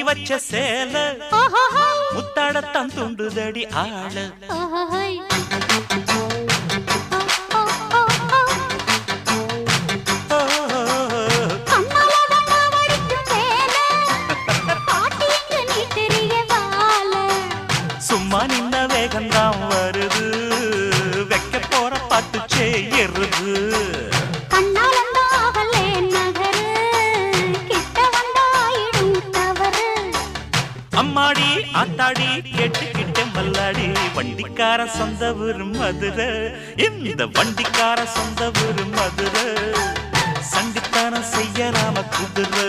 வச்ச சேல முத்தாடத்தான் துண்டுதடி ஆள சும்மா நின்ன வேகந்தான் வருது வைக்க போற பாட்டு செய்யறது அம்மாடி ஆத்தாடி கேட்டுக்கிட்ட மல்லாடி வண்டிக்கார சொந்த ஊரு மதுரை இந்த வண்டிக்கார சொந்த ஊரு மதுரை சண்டித்தானம் செய்யலாம குதிரை